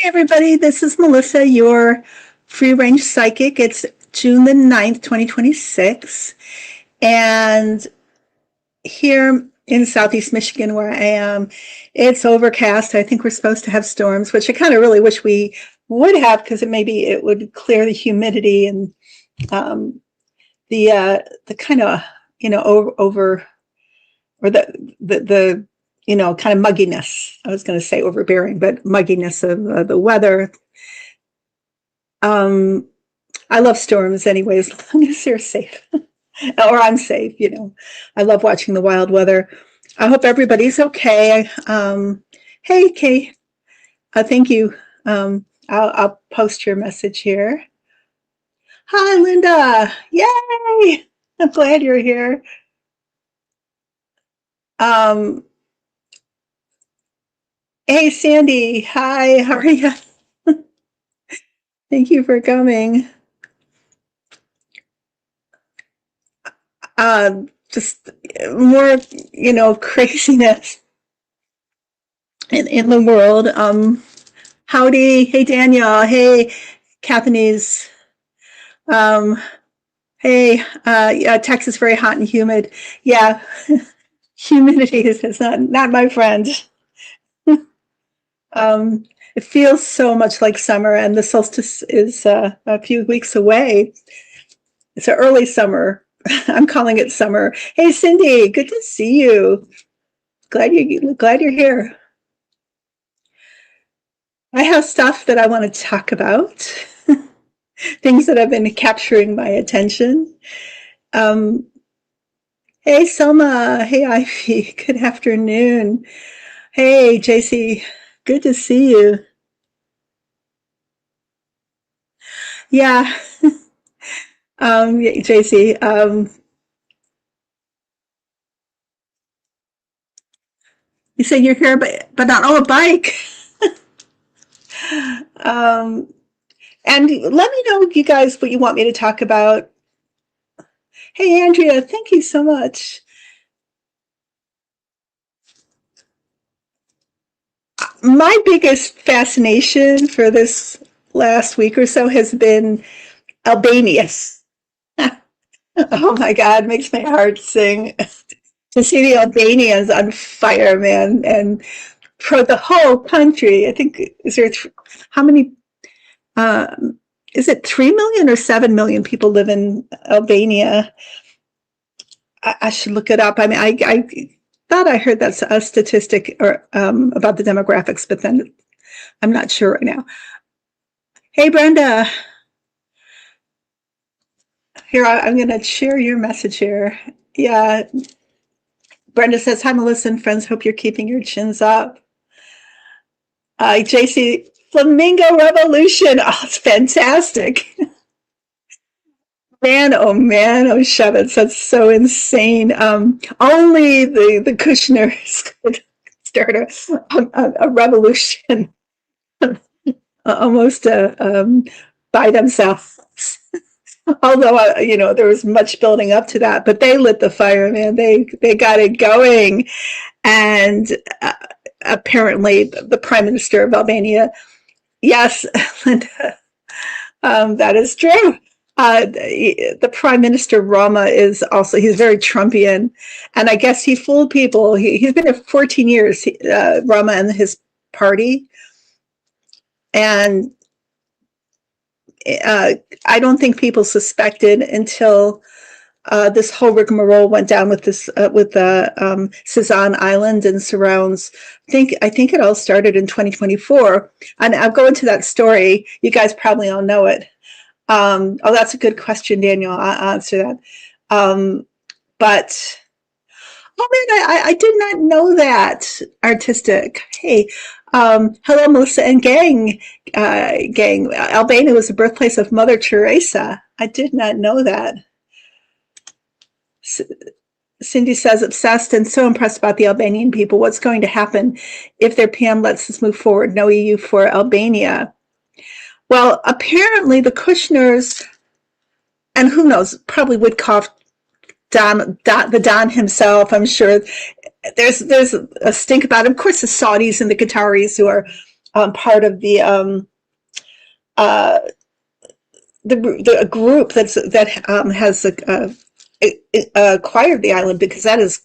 everybody, this is Melissa, your free range psychic. It's June the 9th, 2026. And here in Southeast Michigan, where I am, it's overcast. I think we're supposed to have storms, which I kind of really wish we would have, because it would clear the humidity and the kind of, over, or the kind of mugginess. I was going to say overbearing, but mugginess of the weather. I love storms anyway, as long as they're safe. Or I'm safe, I love watching the wild weather. I hope everybody's okay. Hey, Kay. Thank you. I'll post your message here. Hi, Linda. Yay! I'm glad you're here. Hey, Sandy. Hi, how are you? Thank you for coming. Just more, craziness in the world. Howdy. Hey, Danielle. Hey, Kathanese. Hey, yeah, Texas, very hot and humid. Yeah, humidity is not my friend. It feels so much like summer, and the solstice is a few weeks away. It's an early summer. I'm calling it summer. Hey, Cindy, good to see you. Glad you're here. I have stuff that I want to talk about, things that have been capturing my attention. Hey, Selma. Hey, Ivy. Good afternoon. Hey, JC. Good to see you. Yeah. JC. You say you're here, but not on a bike. And let me know, you guys, what you want me to talk about. Hey, Andrea, thank you so much. My biggest fascination for this last week or so has been Albania. Oh my God, makes my heart sing to see the Albanians on fire, man, and for the whole country. I think, how many, is it 3 million or 7 million people live in Albania? I should look it up. I mean, I thought I heard that's a statistic or about the demographics, but then I'm not sure right now. Hey, Brenda. Here, I'm going to share your message here. Yeah. Brenda says, hi, Melissa and friends. Hope you're keeping your chins up. JC, Flamingo Revolution. Oh, it's fantastic. Man, oh Shevitz, that's so insane. Only the Kushners could start a revolution almost by themselves. Although, there was much building up to that, but they lit the fire, man. They got it going. And apparently the Prime Minister of Albania, yes, Linda, that is true. The Prime Minister Rama is also, he's very Trumpian, and I guess he fooled people. He's been there for 14 years, Rama and his party. And I don't think people suspected until this whole rigmarole went down with this with Sazan Island and surrounds. I think it all started in 2024, and I'll go into that story. You guys probably all know it. Oh, that's a good question, Daniel. I'll answer that. But oh man, I did not know that. Artistic. Hey, hello, Melissa and gang. Albania was the birthplace of Mother Teresa. I did not know that. Cindy says, obsessed and so impressed about the Albanian people. What's going to happen if their PM lets us move forward? No EU for Albania. Well, apparently the Kushners, and who knows, probably Witkoff, the Don himself, I'm sure there's a stink about him. Of course, the Saudis and the Qataris who are part of the group that has acquired the island, because that is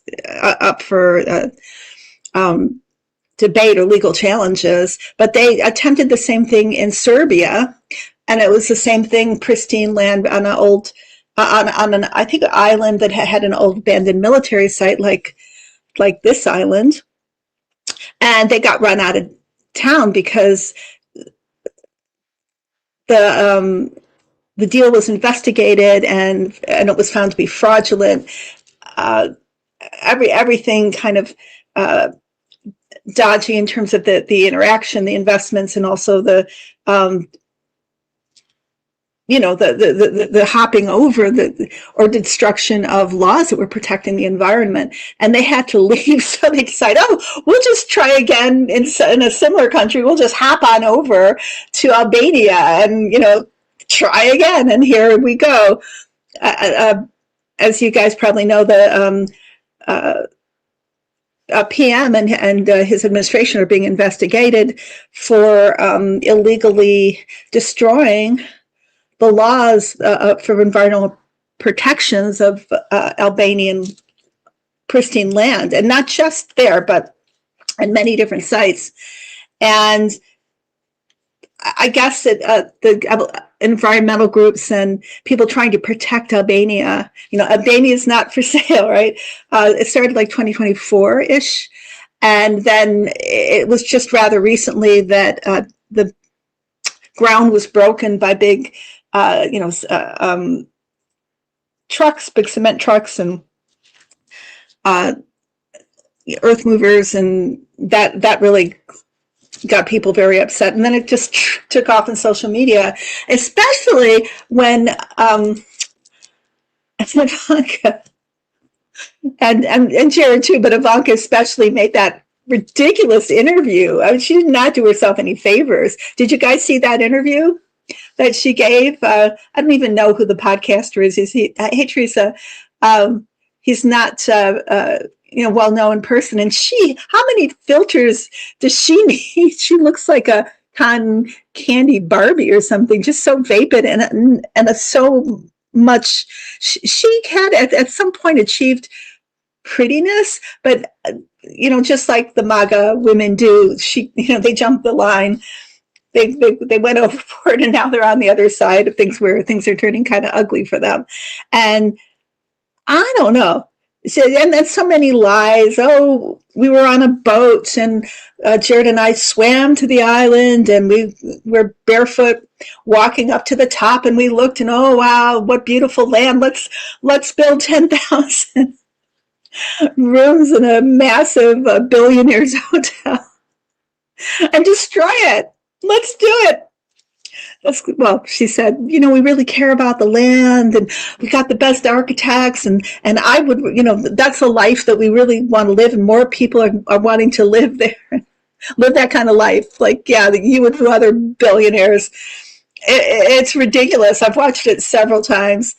up for debate or legal challenges. But they attempted the same thing in Serbia, and it was the same thing: pristine land on an old, on an, I think, an island that had an old abandoned military site, like this island, and they got run out of town because the deal was investigated, and it was found to be fraudulent. Everything kind of dodgy in terms of the interaction, the investments, and also the hopping over or destruction of laws that were protecting the environment. And they had to leave, so they decided, oh, we'll just try again in a similar country. We'll just hop on over to Albania and, try again. And here we go. As you guys probably know, the PM and his administration are being investigated for illegally destroying the laws for environmental protections of Albanian pristine land, and not just there, but in many different sites. And I guess that the environmental groups and people trying to protect Albania, Albania is not for sale, right? It started like 2024-ish. And then it was just rather recently that the ground was broken by big, trucks, big cement trucks and earth movers. And that really got people very upset. And then it just took off in social media, especially when Ivanka and Jared too, but Ivanka especially made that ridiculous interview. I mean, she did not do herself any favors. Did you guys see that interview that she gave? I don't even know who the podcaster is. Hey, Teresa. He's not well known in person. And how many filters does she need? She looks like a cotton candy Barbie or something, just so vapid and so much. She had at some point achieved prettiness, but just like the MAGA women do, they jumped the line. They went overboard, and now they're on the other side of things where things are turning kind of ugly for them. And I don't know. So, and then so many lies. Oh, we were on a boat, and Jared and I swam to the island, and we were barefoot walking up to the top, and we looked, and oh wow, what beautiful land! Let's build 10,000 rooms in a massive billionaire's hotel and destroy it. Let's do it. She said, we really care about the land, and we got the best architects, and I would, that's a life that we really want to live, and more people are wanting to live there, live that kind of life. Like, yeah, you and other billionaires. It's ridiculous. I've watched it several times.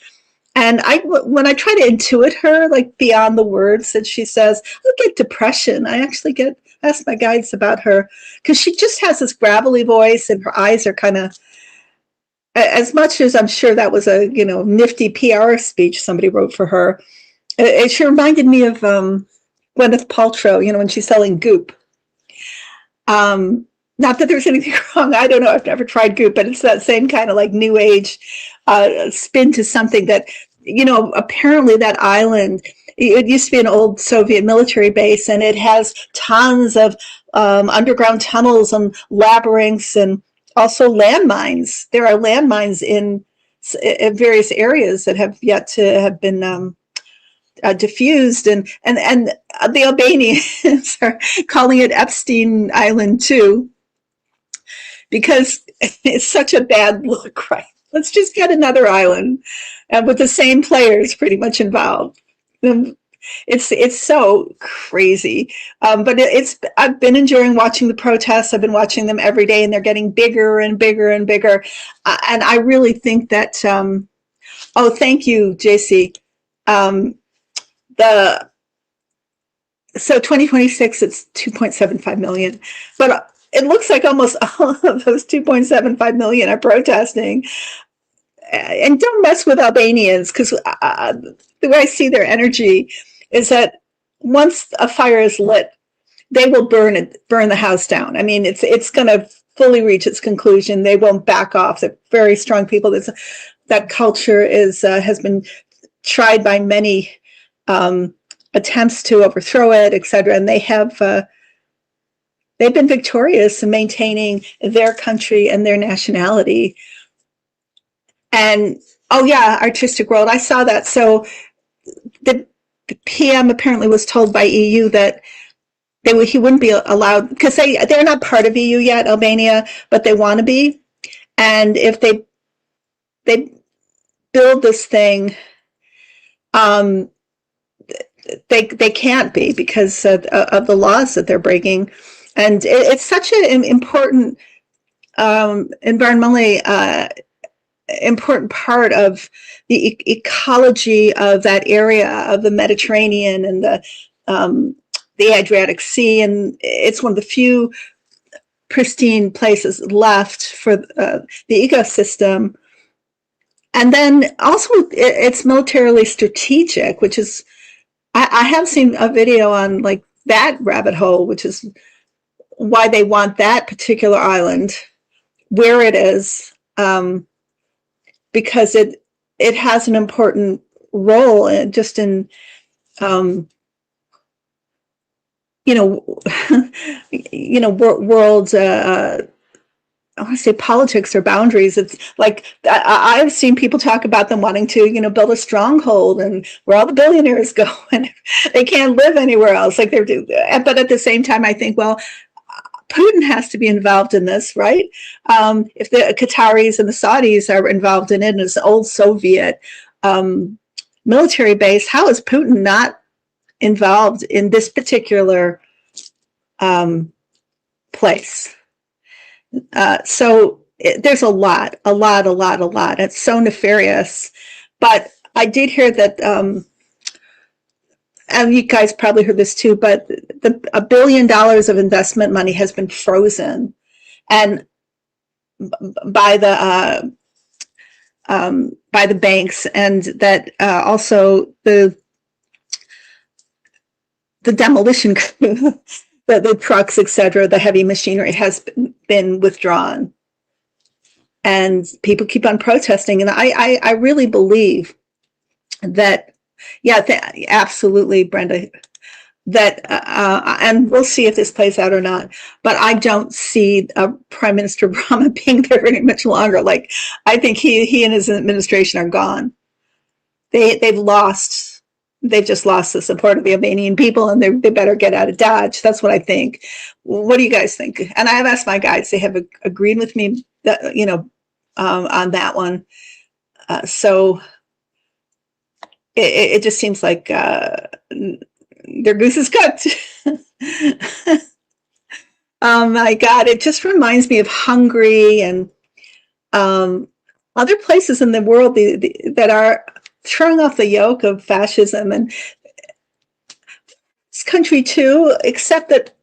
And when I try to intuit her, like beyond the words that she says, I get depression. I actually ask my guides about her, because she just has this gravelly voice, and her eyes are kind of, as much as I'm sure that was a nifty PR speech somebody wrote for her, she reminded me of Gwyneth Paltrow, when she's selling Goop. Not that there's anything wrong. I don't know. I've never tried Goop, but it's that same kind of like new age spin to something that, apparently that island, it used to be an old Soviet military base, and it has tons of underground tunnels and labyrinths, and also landmines. There are landmines in various areas that have yet to have been diffused, and the Albanians are calling it Epstein Island too, because it's such a bad look, right? Let's just get another island with the same players pretty much involved. It's so crazy, but I've been enjoying watching the protests. I've been watching them every day, and they're getting bigger and bigger and bigger. And I really think that. Thank you, JC. So 2026, it's 2.75 million, but it looks like almost all of those 2.75 million are protesting. And don't mess with Albanians, because the way I see their energy is that once a fire is lit, they will burn the house down. I mean, it's going to fully reach its conclusion. They won't back off. They're very strong people. That culture has been tried by many attempts to overthrow it, etc. And they've been victorious in maintaining their country and their nationality. And oh yeah, artistic world. I saw that. So the PM apparently was told by EU that he wouldn't be allowed, because they're not part of EU yet, Albania, but they want to be. And if they build this thing, they can't be, because of the laws that they're breaking. And it's such an important, environmentally important part of the ecology of that area of the Mediterranean and the Adriatic Sea, and it's one of the few pristine places left for the ecosystem. And then also it's militarily strategic, which is, I have seen a video on like that rabbit hole, which is why they want that particular island where it is, because it has an important role just in world, I want to say politics or boundaries. It's like I've seen people talk about them wanting to, build a stronghold and where all the billionaires go, and they can't live anywhere else. Like they're doing, but at the same time, I think, well, Putin has to be involved in this, right? If the Qataris and the Saudis are involved in it, and it's an old Soviet military base, how is Putin not involved in this particular place? So there's a lot. It's so nefarious. But I did hear that, and you guys probably heard this too, but $1 billion of investment money has been frozen, and by the banks, and that also the demolition crew, the trucks, etc., the heavy machinery has been withdrawn, and people keep on protesting. And I really believe that, yeah, absolutely, Brenda, that and we'll see if this plays out or not, but I don't see Prime Minister Brahma being there very much longer. Like, I think he and his administration are gone. They've just lost the support of the Albanian people, and they better get out of Dodge. That's what I think. What do you guys think? And I have asked my guides; they have agreed with me that, on that one. So it just seems like their goose is cooked. Oh my God! It just reminds me of Hungary and other places in the world that are throwing off the yoke of fascism, and this country too, except that,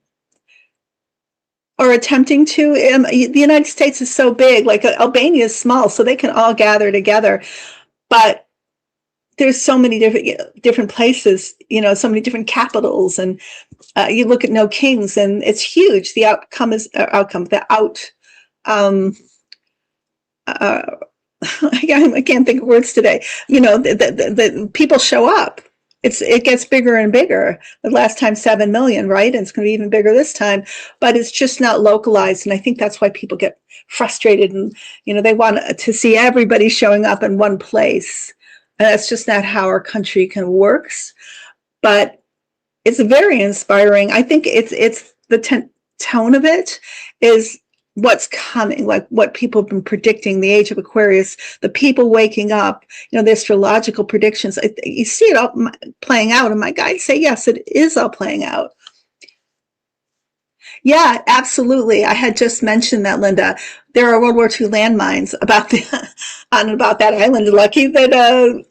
or attempting to. The United States is so big, like Albania is small, so they can all gather together, but there's so many different places, so many different capitals, and you look at No Kings, and it's huge. The outcome is I can't think of words today. The people show up. It gets bigger and bigger. The last time 7 million, right? And it's going to be even bigger this time. But it's just not localized, and I think that's why people get frustrated. And they want to see everybody showing up in one place, and that's just not how our country works. But it's very inspiring. I think it's the tone of it is what's coming, like what people have been predicting, the age of Aquarius, the people waking up, the astrological predictions. You see it all playing out, and my guides say, yes, it is all playing out. Yeah, absolutely. I had just mentioned that, Linda. There are World War II landmines about that island. Lucky that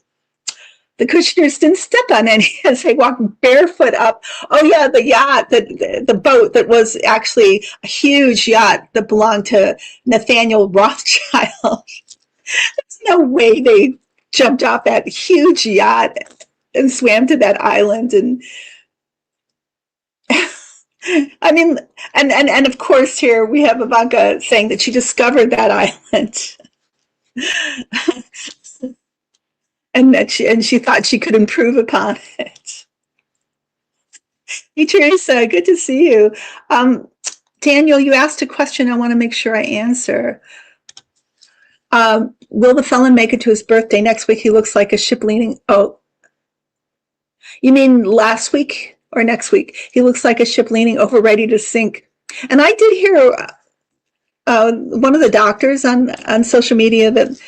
the Kushners didn't step on any as they walked barefoot up. Oh yeah, the yacht, the boat that was actually a huge yacht that belonged to Nathaniel Rothschild. There's no way they jumped off that huge yacht and swam to that island. And I mean, and of course here we have Ivanka saying that she discovered that island. And that she thought she could improve upon it. Hey Teresa, good to see you. Daniel, you asked a question I want to make sure I answer. Will the felon make it to his birthday next week? He looks like a ship leaning. Oh, you mean last week or next week? He looks like a ship leaning over, ready to sink. And I did hear one of the doctors on social media that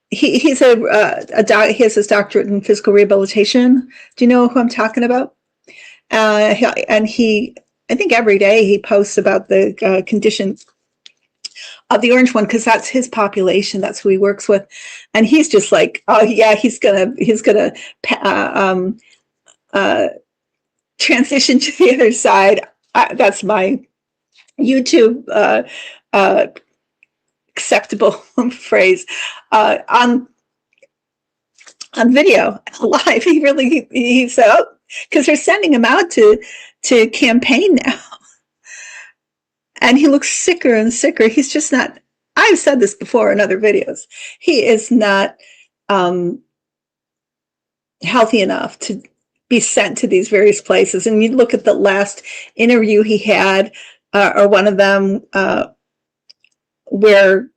he has his doctorate in physical rehabilitation. Do you know who I'm talking about? And I think every day he posts about the condition of the orange one, because that's his population. That's who he works with. And he's just like, oh yeah, he's gonna transition to the other side. That's my YouTube acceptable phrase on video live. He said, oh, because they're sending him out to campaign now. And he looks sicker and sicker. He's just not, I've said this before in other videos, he is not healthy enough to be sent to these various places. And you look at the last interview he had, or one of them, where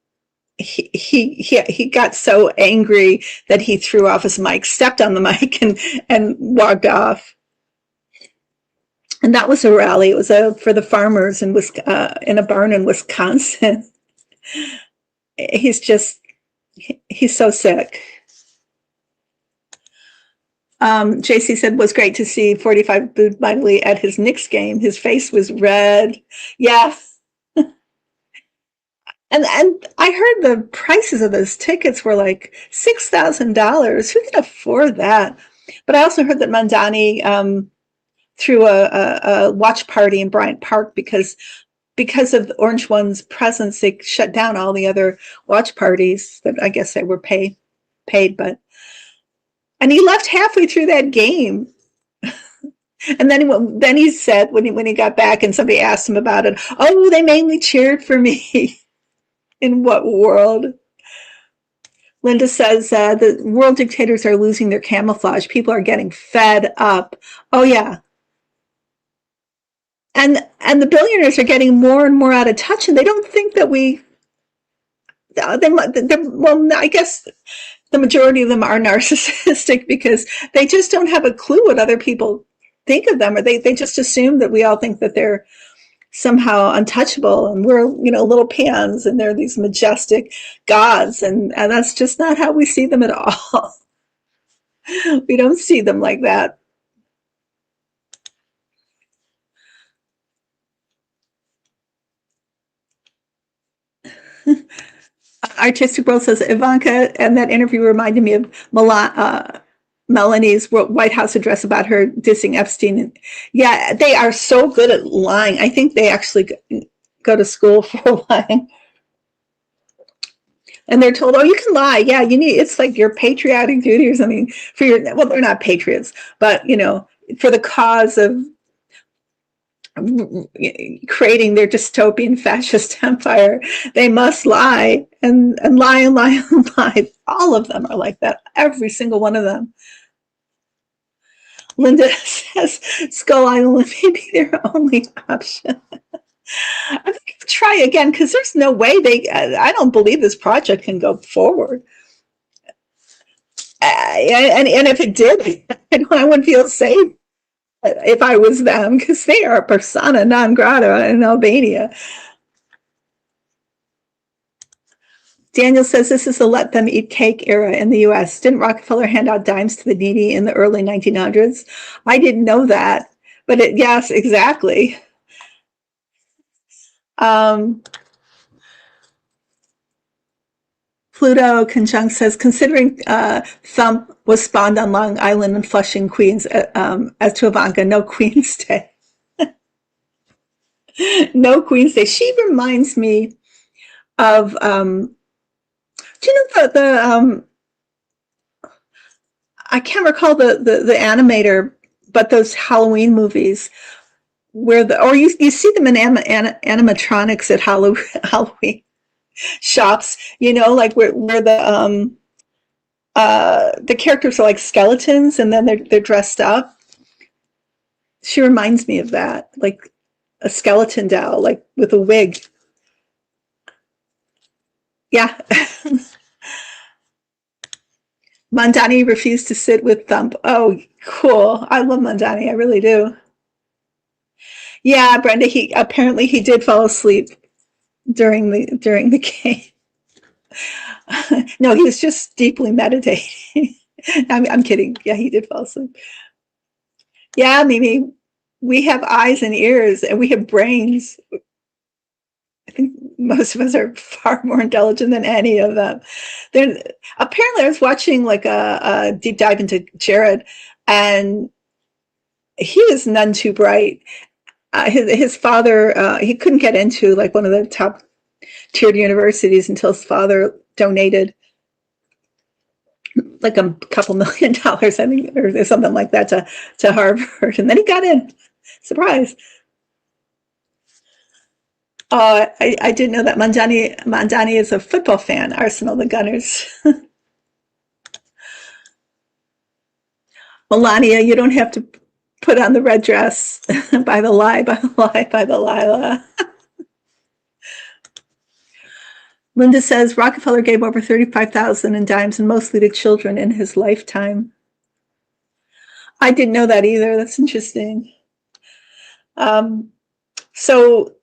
he got so angry that he threw off his mic, stepped on the mic, and walked off. And that was a rally. It was for the farmers in a barn in Wisconsin. He's so sick. JC said, was great to see 45 booed mightily at his Knicks game. His face was red. Yeah. And I heard the prices of those tickets were like $6,000. Who can afford that? But I also heard that Mandani threw a watch party in Bryant Park because of the Orange One's presence. They shut down all the other watch parties that I guess they were paid. And he left halfway through that game. And then he said when he got back and somebody asked him about it, oh, they mainly cheered for me. In what world? Linda says the world dictators are losing their camouflage. People are getting fed up. Oh yeah. And the billionaires are getting more and more out of touch, and they don't think that well, I guess the majority of them are narcissistic because they just don't have a clue what other people think of them, or they just assume that we all think that they're somehow untouchable and we're little pans and they're these majestic gods, and that's just not how we see them at all. We don't see them like that. Artistic World says Ivanka and that interview reminded me of Melanie's White House address about her dissing Epstein. Yeah, they are so good at lying. I think they actually go to school for lying. And they're told, oh, you can lie. Yeah, it's like your patriotic duty or something well, they're not patriots, but for the cause of creating their dystopian fascist empire, they must lie and lie and lie and lie. All of them are like that. Every single one of them. Linda says Skull Island may be their only option. I think try again, because there's no way I don't believe this project can go forward. And if it did, I wouldn't feel safe if I was them, because they are a persona non grata in Albania. Daniel says this is the let them eat cake era in the U.S. Didn't Rockefeller hand out dimes to the needy in the early 1900s? I didn't know that, but yes, exactly. Pluto conjunct says, considering Thump was spawned on Long Island and Flushing, Queens, as to Ivanka, no Queen's Day. No Queen's Day. She reminds me of, do you know I can't recall the animator, but those Halloween movies where or you see them in animatronics at Halloween shops, like where the characters are like skeletons and then they're dressed up. She reminds me of that, like a skeleton doll, like with a wig. Yeah. Mandani refused to sit with Thump. Oh, cool. I love Mandani. I really do. Yeah, Brenda, he did fall asleep during the game. No, he was just deeply meditating. I'm kidding. Yeah, he did fall asleep. Yeah, Mimi, we have eyes and ears and we have brains. I think most of us are far more intelligent than any of them. Then apparently I was watching like a deep dive into Jared, and he was none too bright. His father, he couldn't get into like one of the top tiered universities until his father donated like a couple $1 million, I think, or something like that to Harvard, and then he got in. Surprise! I didn't know that Mandani is a football fan. Arsenal, the Gunners. Melania, you don't have to put on the red dress. By the lie, by the lie, by the Lila. Linda says Rockefeller gave over 35,000 in dimes and mostly to children in his lifetime. I didn't know that either. That's interesting. So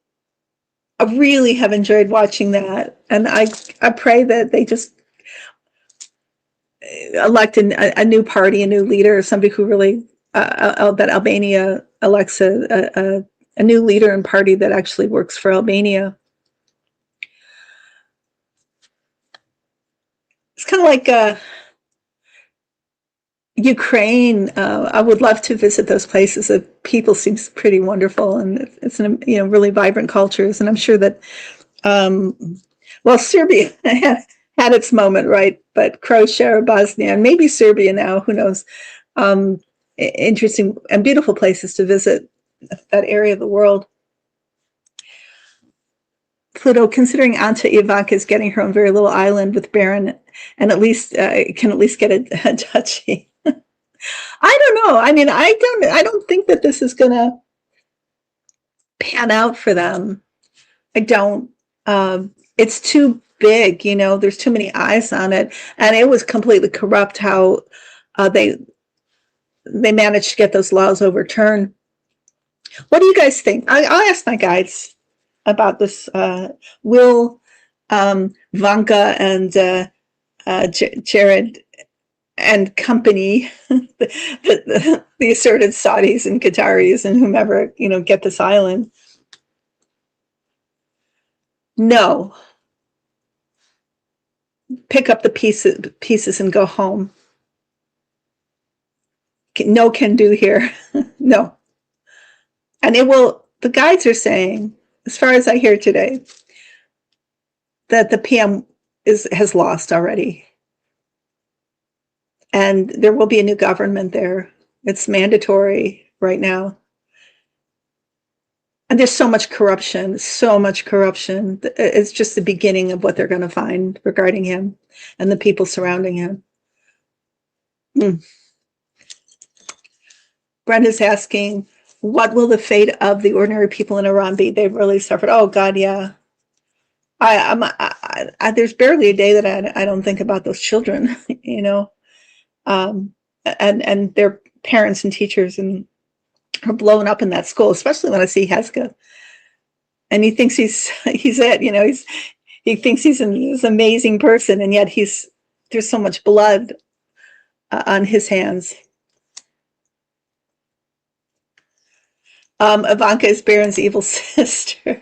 I really have enjoyed watching that, and I pray that they just elect a new party, a new leader, somebody who really that Albania elects a new leader and party that actually works for Albania. It's kind of like Ukraine. I would love to visit those places. The people seems pretty wonderful, and it's really vibrant cultures. And I'm sure that Serbia had its moment, right? But Croatia or Bosnia, and maybe Serbia now, who knows? Interesting and beautiful places to visit that area of the world. Pluto, considering Anta Ivanka is getting her own very little island with Baron, and at least can at least get a duchy. I don't know. I mean, I don't think that this is going to pan out for them. I don't. It's too big, there's too many eyes on it, and it was completely corrupt how they managed to get those laws overturned. What do you guys think? I'll ask my guides about this. Will Vanka and Jared and company, the asserted Saudis and Qataris and whomever, get this island? No. Pick up the pieces and go home. No can do here. No. And the guides are saying, as far as I hear today, that the PM has lost already. And there will be a new government there. It's mandatory right now. And there's so much corruption, so much corruption. It's just the beginning of what they're going to find regarding him and the people surrounding him. Brenda's asking, what will the fate of the ordinary people in Iran be? They've really suffered. Oh, God, yeah. There's barely a day that I don't think about those children, and their parents and teachers and are blown up in that school, especially when I see Heska. And he thinks he's it, he thinks he's this amazing person, and yet there's so much blood on his hands. Ivanka is Baron's evil sister.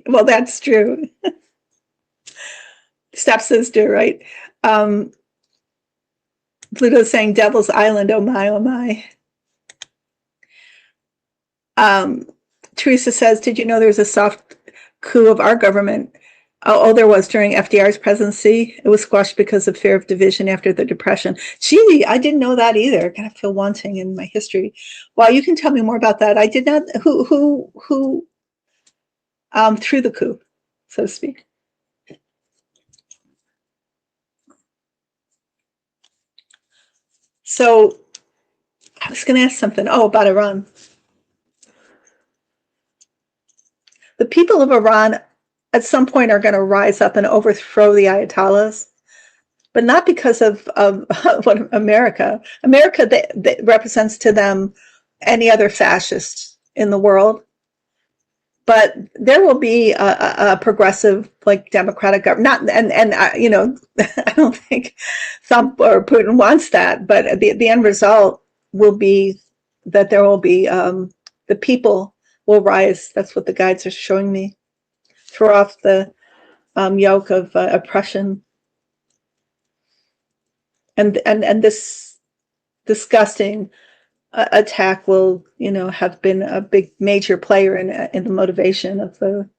Well, that's true. stepsister, right? Um, Pluto's saying Devil's Island, oh my, oh my. Um, Teresa says, did you know there's a soft coup of our government? Oh, there was during FDR's presidency. It was squashed because of fear of division after the Depression. Gee, I didn't know that either. I kind of feel wanting in my history. Well, you can tell me more about that. I did not. Who threw the coup, so to speak? So I was going to ask something. Oh, about Iran. The people of Iran at some point are going to rise up and overthrow the Ayatollahs, but not because of what America. America that represents to them any other fascist in the world. But there will be a progressive, like democratic government. Not and you know, I don't think Trump or Putin wants that. But the end result will be that there will be the people will rise. That's what the guides are showing me. Throw off the yoke of oppression, and this disgusting attack will, you know, have been a big major player in the motivation of the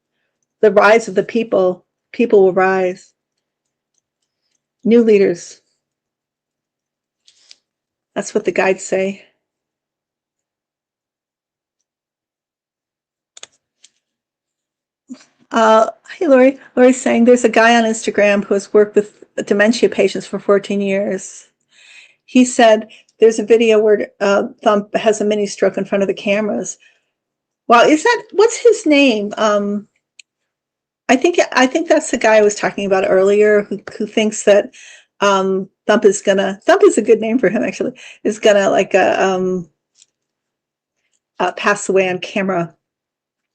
rise of the people. People will rise. New leaders. That's what the guides say. Hey, Lori. Lori's saying there's a guy on Instagram who has worked with dementia patients for 14 years. He said there's a video where Thump has a mini stroke in front of the cameras. Wow, is that, what's his name? I think that's the guy I was talking about earlier who thinks that Thump is a good name for him actually, is gonna like pass away on camera,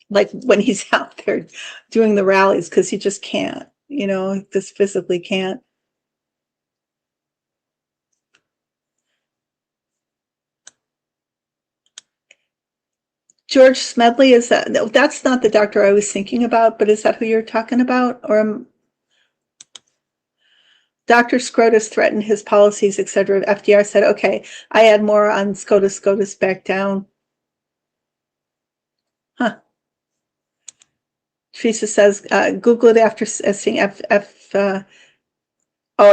like when he's out there doing the rallies, because he just can't, you know, just physically can't. George Smedley, is that, no, that's not the doctor I was thinking about, but is that who you're talking about? Or Dr. Scrotus threatened his policies, etc. FDR said, okay, I had more on SCOTUS. SCOTUS back down. Huh. Teresa says, Google it after seeing a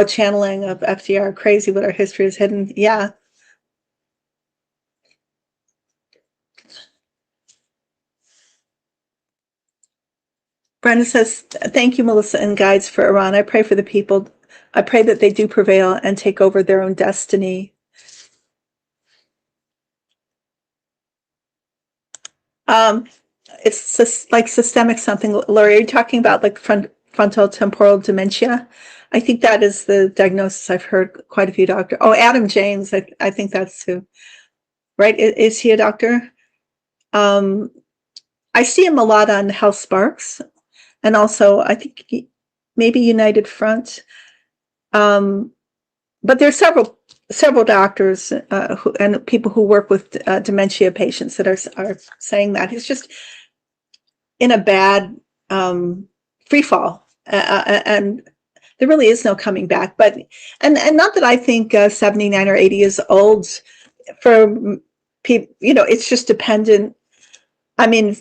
channeling of FDR. Crazy what our history is hidden. Yeah. Brenda says, thank you, Melissa and guides for Iran. I pray for the people. I pray that they do prevail and take over their own destiny. It's like systemic something. Laurie, are you talking about like frontal temporal dementia? I think that is the diagnosis I've heard quite a few doctors. Oh, Adam James, I think that's who. Right? Is he a doctor? I see him a lot on Health Sparks, and also I think maybe United Front. But there are several doctors and people who work with dementia patients that are saying that he's just in a bad free fall, and there really is no coming back. But and not that I think 79 or 80 is old for people. You know, it's just dependent. I mean,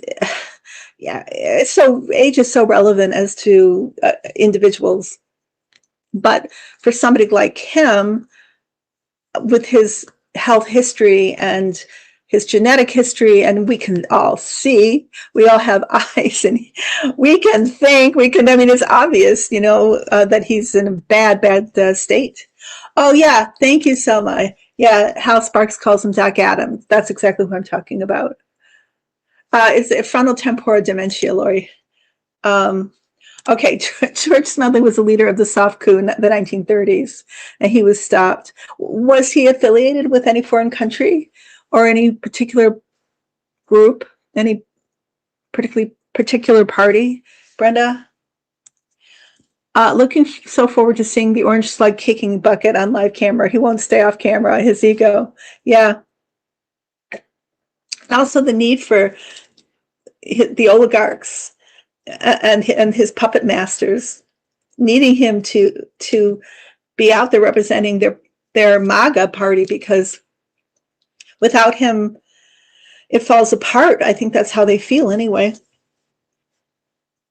yeah, so age is so relevant as to individuals. But for somebody like him, with his health history and his genetic history, and we can all see, we all have eyes, and we can think, I mean, it's obvious, you know, that he's in a bad state. Oh, yeah, thank you, Selma. Yeah, Hal Sparks calls him Doc Adams. That's exactly what I'm talking about. It's frontotemporal dementia, Lori. Okay, George Smedley was a leader of the soft coup in the 1930s, and he was stopped. Was he affiliated with any foreign country or any particular group, any particular party, Brenda? Looking so forward to seeing the orange slug kicking bucket on live camera. He won't stay off camera, his ego. Yeah. Also the need for the oligarchs and his puppet masters needing him to be out there representing their MAGA party, because without him, it falls apart. I think that's how they feel anyway.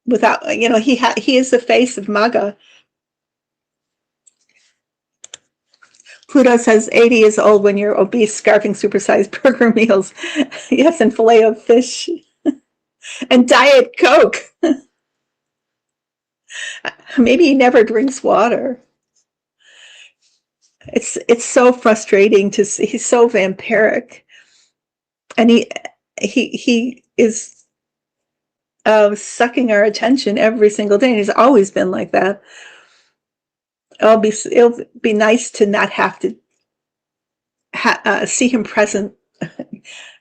Without, he is the face of MAGA. Pluto says 80 is old when you're obese, scarfing supersized burger meals. Yes, and filet of fish and Diet Coke. Maybe he never drinks water. It's so frustrating to see. He's so vampiric, and he is sucking our attention every single day. And he's always been like that. It'll be nice to not have to see him present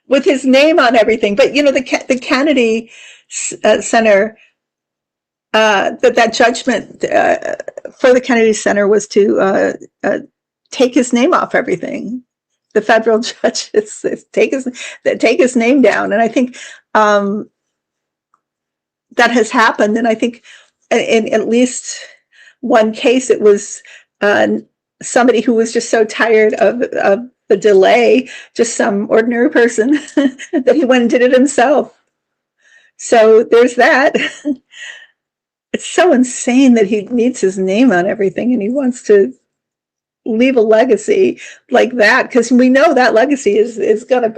with his name on everything. But the Kennedy Center, that judgment for the Kennedy Center was to take his name off everything. The federal judges take his name down, and I think that has happened. And I think in at least one case, it was somebody who was just so tired of the delay, just some ordinary person, that he went and did it himself. So there's that. It's so insane that he needs his name on everything, and he wants to leave a legacy like that, because we know that legacy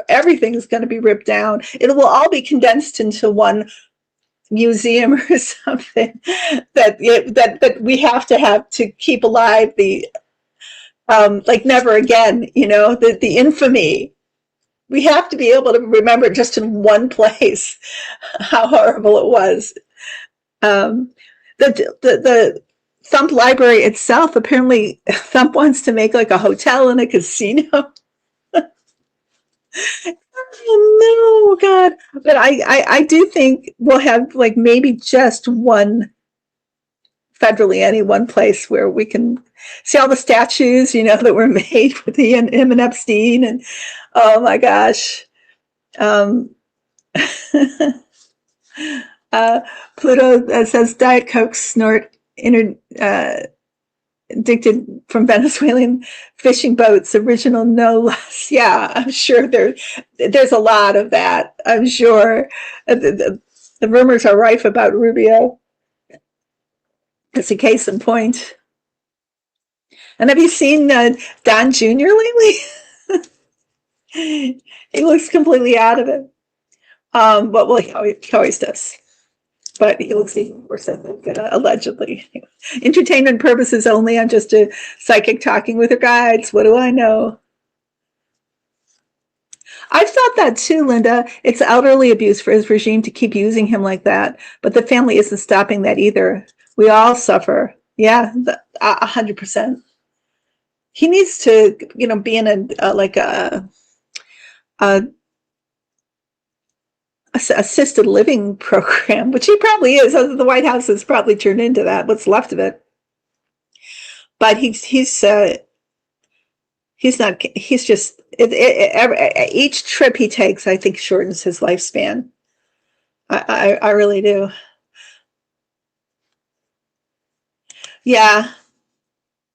everything is gonna be ripped down. It will all be condensed into one museum or something that we have to keep alive, the like never again, the infamy. We have to be able to remember just in one place how horrible it was. The Thump Library itself, apparently Thump wants to make like a hotel and a casino. Oh no, God. But I do think we'll have like maybe just one, federally any one place where we can see all the statues, that were made with him and Epstein, and oh my gosh. Pluto says Diet Coke snort addicted from Venezuelan fishing boats, original no less. Yeah, I'm sure there's a lot of that. I'm sure the rumors are rife about Rubio. It's a case in point. And have you seen Don Jr. lately? He looks completely out of it. But he always does. But he looks even worse, I think, allegedly. Entertainment purposes only. I'm just a psychic talking with her guides. What do I know? I've thought that too, Linda. It's elderly abuse for his regime to keep using him like that. But the family isn't stopping that either. We all suffer. Yeah, 100%. He needs to, be in a assisted living program, which he probably is. The White House has probably turned into that, what's left of it. But he's just each trip he takes, I think, shortens his lifespan. I really do. Yeah.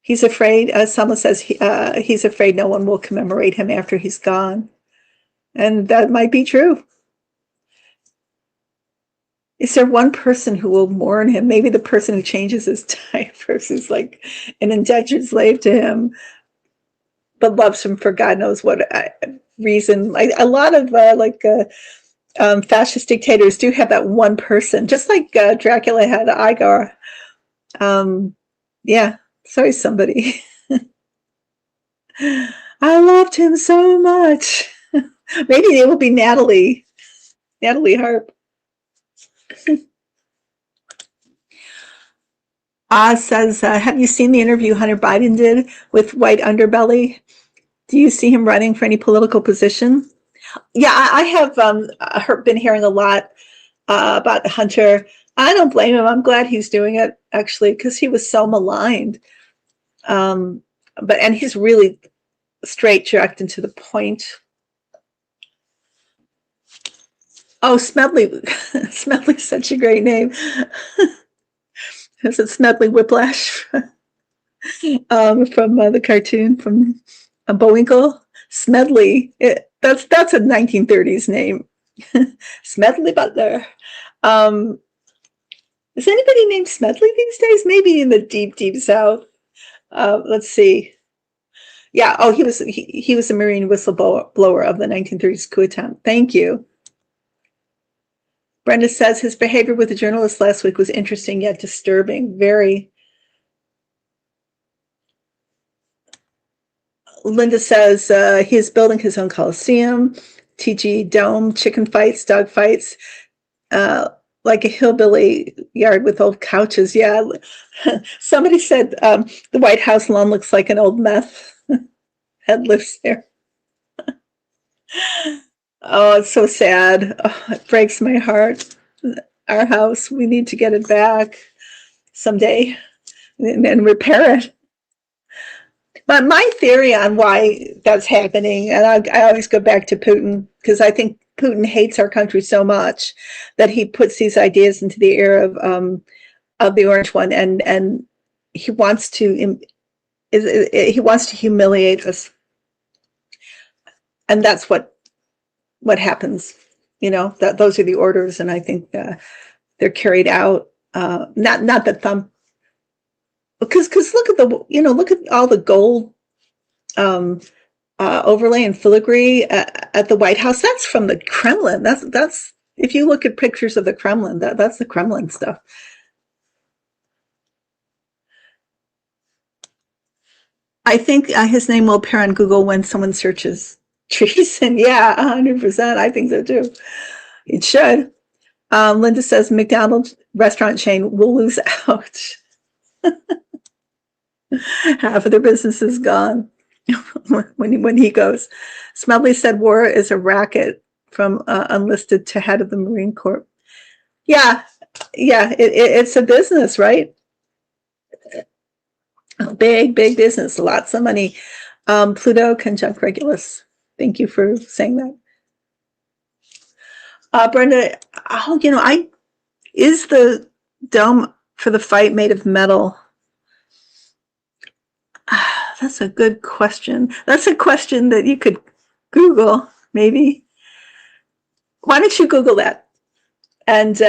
He's afraid, someone says he's afraid no one will commemorate him after he's gone. And that might be true. Is there one person who will mourn him? Maybe the person who changes his diapers is like an indentured slave to him, but loves him for God knows what reason. Like a lot of fascist dictators do have that one person, just like Dracula had Igor. Yeah, sorry, somebody. I loved him so much. Maybe it will be Natalie Harp. Oz says, have you seen the interview Hunter Biden did with White Underbelly? Do you see him running for any political position? Yeah, I have been hearing a lot about Hunter. I don't blame him. I'm glad he's doing it, actually, because he was so maligned. And he's really straight, direct, and to the point. Oh, Smedley. Smedley's such a great name. Is it Smedley Whiplash from the cartoon from Bullwinkle? Smedley. That's a 1930s name. Smedley Butler. Um, is anybody named Smedley these days? Maybe in the deep, deep South. Let's see. Yeah. Oh, he was a Marine whistleblower of the 1930s coup attempt. Thank you. Brenda says his behavior with the journalist last week was interesting yet disturbing. Very. Linda says he is building his own coliseum, TG Dome, chicken fights, dog fights, like a hillbilly yard with old couches. Yeah. Somebody said the White House lawn looks like an old meth head lives there. Oh, it's so sad. Oh, it breaks my heart. Our house, we need to get it back someday and repair it. But my theory on why that's happening, and I always go back to Putin, because I think Putin hates our country so much that he puts these ideas into the ear of the Orange One, and he wants to humiliate us, and that's what happens. You know, that those are the orders, and I think they're carried out. Not that thumb. Because look at look at all the gold overlay and filigree at the White House. That's from the Kremlin. That's if you look at pictures of the Kremlin, that's the Kremlin stuff. I think his name will appear on Google when someone searches treason. Yeah, 100%. I think so too. It should. Linda says McDonald's restaurant chain will lose out. Half of their business is gone when he goes. Smedley said war is a racket from enlisted to head of the Marine Corps. Yeah, it's a business, right? Big business, lots of money. Pluto conjunct Regulus. Thank you for saying that. Brenda, is the dome for the fight made of metal? That's a good question. That's a question that you could Google, maybe. Why don't you Google that? And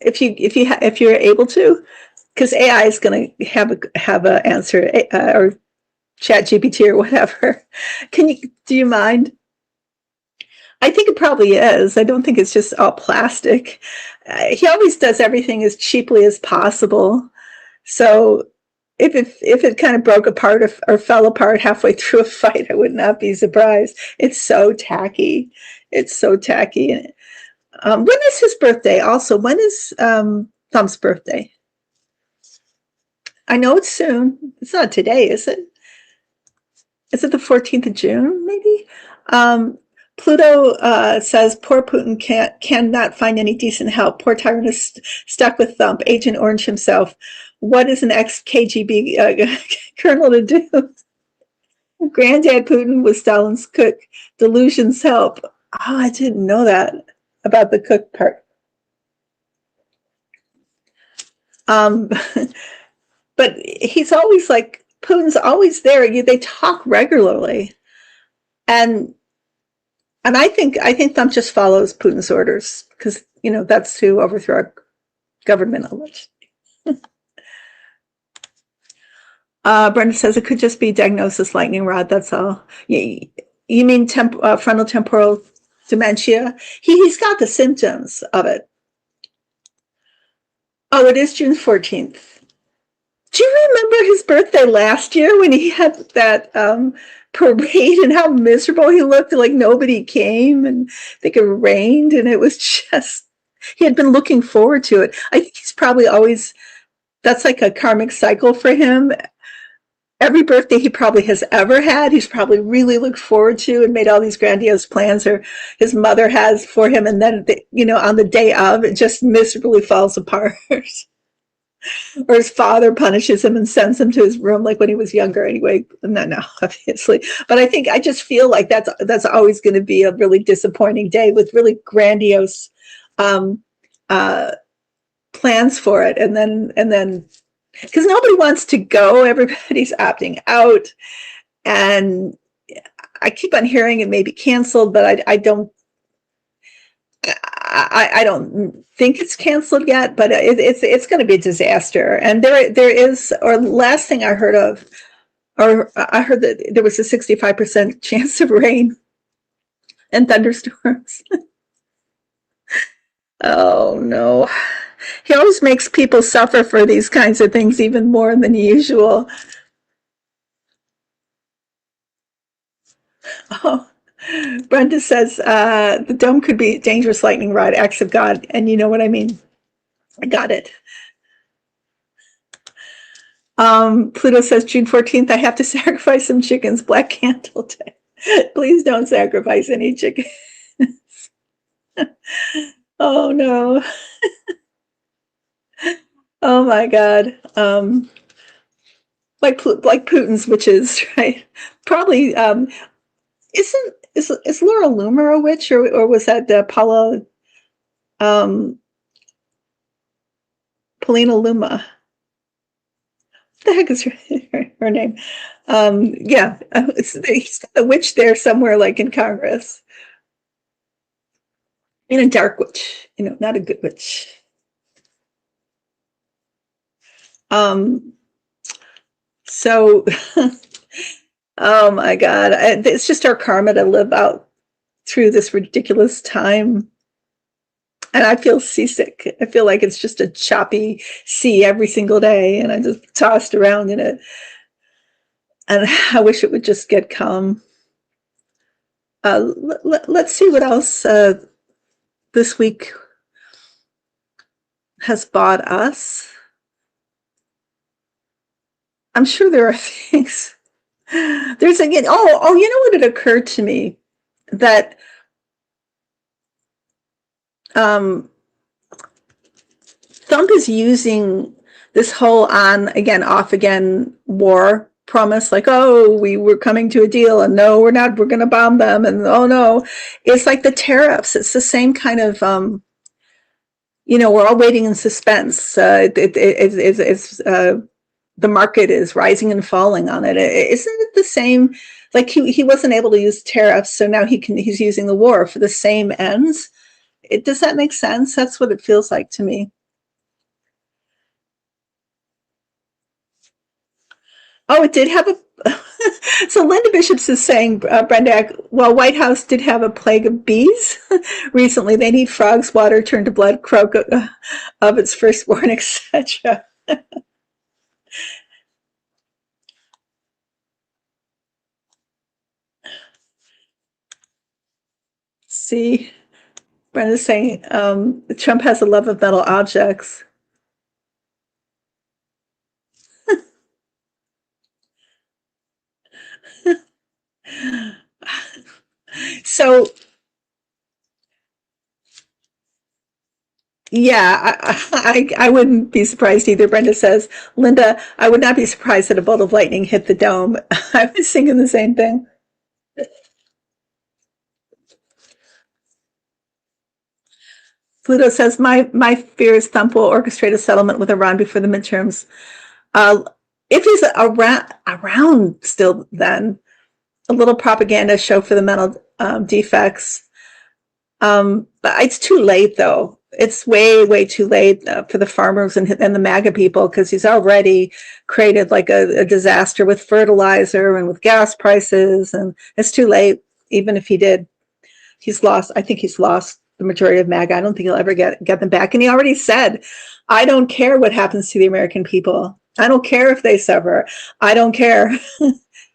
if you're able to, because AI is going to have an answer, or ChatGPT or whatever. Do you mind? I think it probably is. I don't think it's just all plastic. He always does everything as cheaply as possible. So if it kind of broke apart or fell apart halfway through a fight, I would not be surprised. It's so tacky. It's so tacky. When is his birthday? Also, when is Thump's birthday? I know it's soon. It's not today, is it? Is it the 14th of June, maybe? Pluto says, poor Putin cannot find any decent help. Poor tyrant is stuck with Thump, Agent Orange himself. What is an ex-KGB colonel to do? Granddad Putin was Stalin's cook. Delusions help. Oh, I didn't know that about the cook part. But he's always like, Putin's always there. They talk regularly. And I think Thump just follows Putin's orders because, that's who overthrew our government. Brenda says it could just be diagnosis lightning rod. That's all. You mean frontal temporal dementia? He's got the symptoms of it. Oh, it is June 14th. Do you remember his birthday last year when he had that parade and how miserable he looked? Like nobody came and I think it rained and it was just, he had been looking forward to it. I think he's probably always, that's like a karmic cycle for him. Every birthday he probably has ever had, he's probably really looked forward to and made all these grandiose plans, or his mother has for him. And then, on the day of, it just miserably falls apart. Or his father punishes him and sends him to his room like when he was younger. Anyway, no, obviously. But I just feel like that's always going to be a really disappointing day with really grandiose plans plans for it, and then because nobody wants to go, everybody's opting out, and I keep on hearing it may be canceled, but I don't. I don't think it's canceled yet, but it's going to be a disaster. And there is, or last thing I heard of, or I heard that there was a 65% chance of rain and thunderstorms. Oh no. He always makes people suffer for these kinds of things even more than usual. Oh, Brenda says the dome could be a dangerous lightning rod, acts of God, and you know what I mean. I got it. Pluto says June 14th, I have to sacrifice some chickens, Black Candle Day. Please don't sacrifice any chickens. Oh no. Oh my God. Like Putin's witches, right? Probably is Laura Loomer a witch, or was that Paula Paulina Luma? What the heck is her name? Yeah, he's got a witch there somewhere, like in Congress. And a dark witch, not a good witch. So, oh my God, it's just our karma to live out through this ridiculous time. And I feel seasick. I feel like it's just a choppy sea every single day, and I just tossed around in it. And I wish it would just get calm. Let's see what else this week has bought us. I'm sure there are things. There's again. You know what? It occurred to me that Trump is using this whole on again, off again war promise, like, oh, we were coming to a deal, and no, we're not. We're going to bomb them, and oh no, it's like the tariffs. It's the same kind of. We're all waiting in suspense. The market is rising and falling on it. Isn't it the same? Like he wasn't able to use tariffs, so now he's using the war for the same ends. Does that make sense? That's what it feels like to me. Oh, it did have a. So Linda Bishops is saying, Brenda, well, White House did have a plague of bees recently. They need frogs, water turned to blood, croak of its firstborn, etc. See, Brenda's saying Trump has a love of metal objects. So, yeah, I wouldn't be surprised either. Brenda says, Linda, I would not be surprised that a bolt of lightning hit the dome. I was thinking the same thing. Pluto says, my fear is Trump will orchestrate a settlement with Iran before the midterms. If he's around still, then a little propaganda show for the mental defects. But it's too late, though. It's way, way too late for the farmers and the MAGA people, because he's already created like a disaster with fertilizer and with gas prices, and it's too late. Even if he did, he's lost. I think he's lost the majority of MAGA. I don't think he'll ever get them back. And he already said, I don't care what happens to the American people. I don't care if they suffer. I don't care.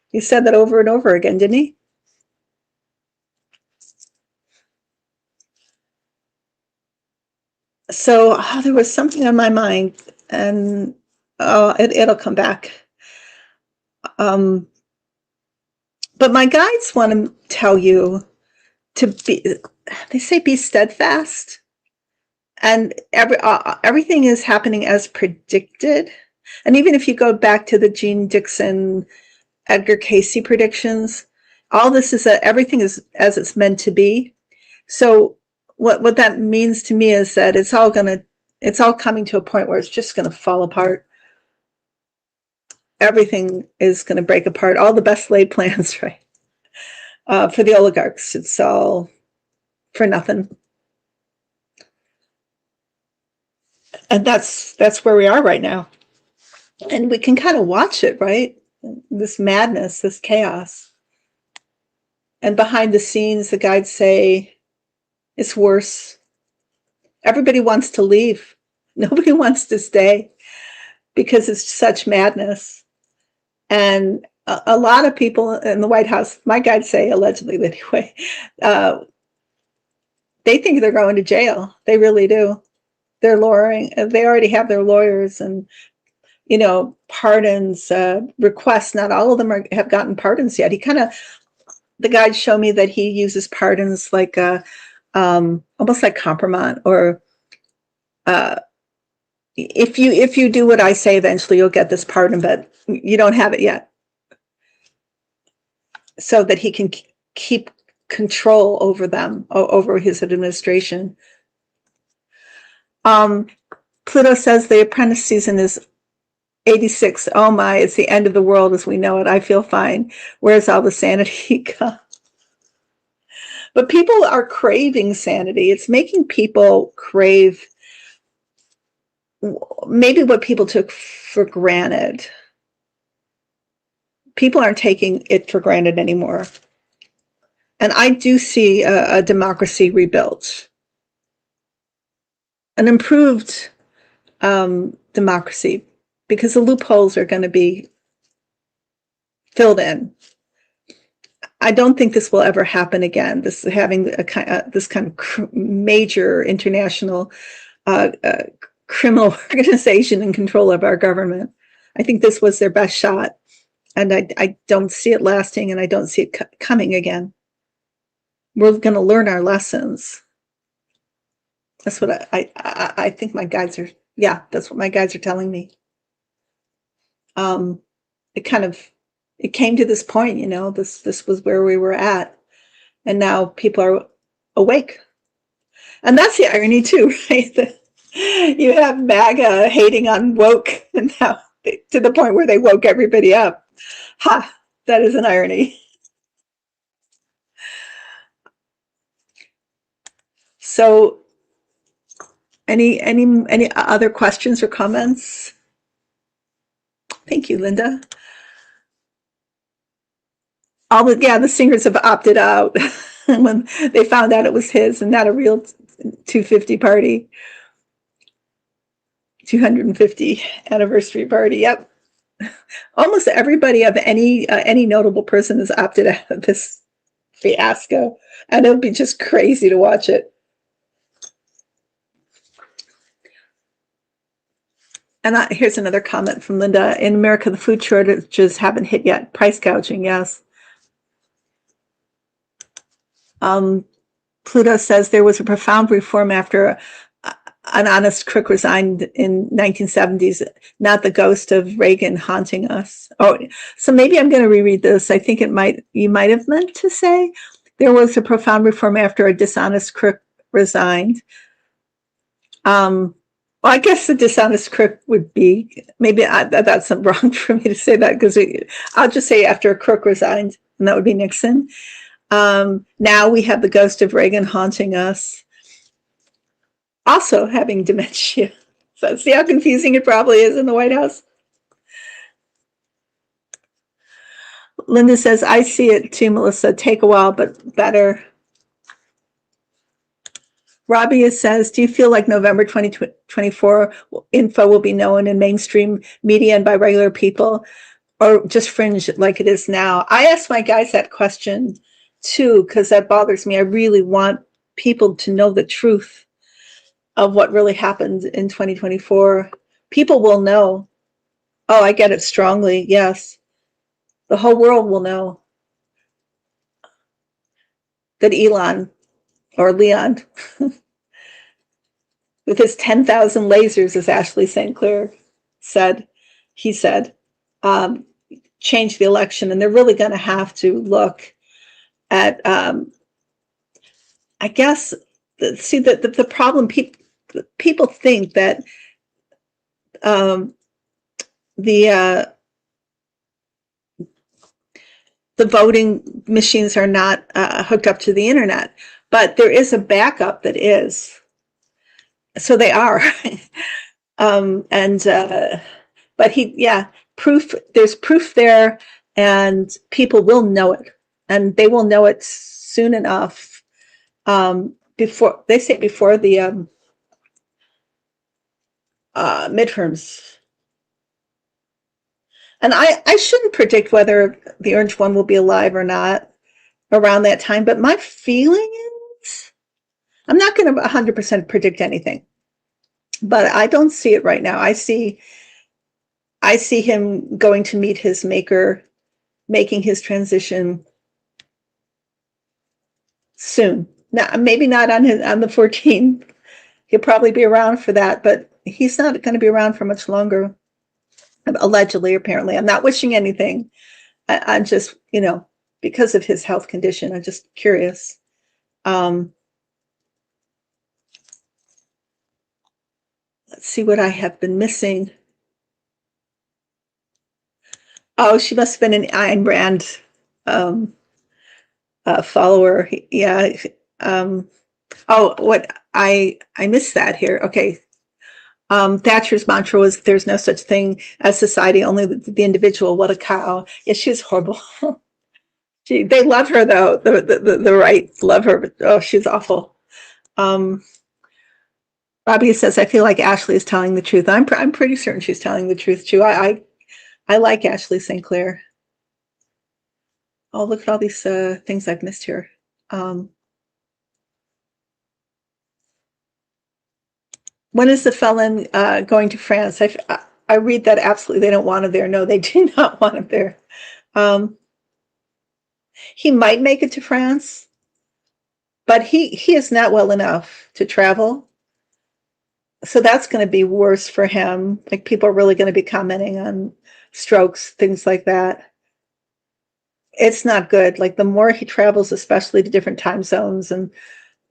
He said that over and over again, didn't he? So there was something on my mind, and it'll come back. But my guides want to tell you to be. They say be steadfast, and everything is happening as predicted. And even if you go back to the Gene Dixon, Edgar Casey predictions, all this is that everything is as it's meant to be. So what that means to me is that it's all going to it's all coming to a point where it's just going to fall apart. Everything is going to break apart. All the best laid plans, right? For the oligarchs, it's all for nothing. And that's where we are right now. And we can kind of watch it, right? This madness, this chaos. And behind the scenes, the guides say it's worse. Everybody wants to leave. Nobody wants to stay because it's such madness. And a lot of people in the White House, my guides say, allegedly anyway, they think they're going to jail. They really do. They're lawyering. They already have their lawyers and, pardons, requests. Not all of them have gotten pardons yet. The guides show me that he uses pardons like almost like compromise, or if you do what I say, eventually you'll get this pardon, but you don't have it yet, so that he can keep control over them, over his administration. Pluto says the Apprentice season is 86. Oh my, it's the end of the world as we know it. I feel fine. Where's all the sanity gone? But people are craving sanity. It's making people crave maybe what people took for granted. People aren't taking it for granted anymore. And I do see a democracy rebuilt, an improved democracy, because the loopholes are going to be filled in. I don't think this will ever happen again. This having this kind of major international criminal organization in control of our government. I think this was their best shot, and I don't see it lasting, and I don't see it coming again. We're going to learn our lessons. That's what I think my guides are. Yeah, that's what my guides are telling me. It came to this point, this was where we were at, and now people are awake, and that's the irony too, right? You have MAGA hating on woke, and now to the point where they woke everybody up. Ha! That is an irony. So, any other questions or comments? Thank you, Linda. The singers have opted out when they found out it was his and not a real 250 party. 250 anniversary party. Yep. Almost everybody of any notable person has opted out of this fiasco, and it'll be just crazy to watch it. And here's another comment from Linda. In America, the food shortages haven't hit yet. Price gouging, yes. Pluto says there was a profound reform after an honest crook resigned in 1970s, not the ghost of Reagan haunting us. Oh, so maybe I'm going to reread this. I think you might have meant to say there was a profound reform after a dishonest crook resigned. Well, I guess the dishonest crook would be, maybe that's wrong for me to say that, because I'll just say after a crook resigned, and that would be Nixon. Now we have the ghost of Reagan haunting us, also having dementia. So see how confusing it probably is in the White House? Linda says, I see it too, Melissa. Take a while, but better. Rabia says, do you feel like November 2024 info will be known in mainstream media and by regular people, or just fringe like it is now? I asked my guys that question too, because that bothers me. I really want people to know the truth of what really happened in 2024. People will know. Oh, I get it strongly. Yes. The whole world will know that Elon, or Leon, with his 10,000 lasers, as Ashley St. Clair said, changed the election. And they're really going to have to look at, I guess, the problem, people think that um, the the voting machines are not hooked up to the internet, but there is a backup that is. So they are. And but yeah, proof. There's proof there, and people will know it, and they will know it soon enough. Before they say before the midterms. And I shouldn't predict whether the orange one will be alive or not around that time, but my feeling is I'm not going to 100% predict anything, but I don't see it right now. I see him going to meet his maker, making his transition soon. Now, maybe not on the 14th. He'll probably be around for that, but he's not going to be around for much longer. Allegedly, apparently. I'm not wishing anything. I'm just, because of his health condition, I'm just curious. Let's see what I have been missing. Oh, she must have been an Ayn Rand follower. Yeah. Oh, what I missed that here. Okay. Thatcher's mantra was there's no such thing as society, only the individual. What a cow. Yeah, she's horrible. They love her though. The right love her, but oh, she's awful. Robbie says, I feel like Ashley is telling the truth. I'm pretty certain she's telling the truth too. I like Ashley St. Clair. Oh, look at all these things I've missed here. When is the felon going to France? I read that absolutely they don't want him there. No, they do not want him there. He might make it to France, but he is not well enough to travel. So that's going to be worse for him. Like, people are really going to be commenting on strokes, things like that. It's not good. Like, the more he travels, especially to different time zones and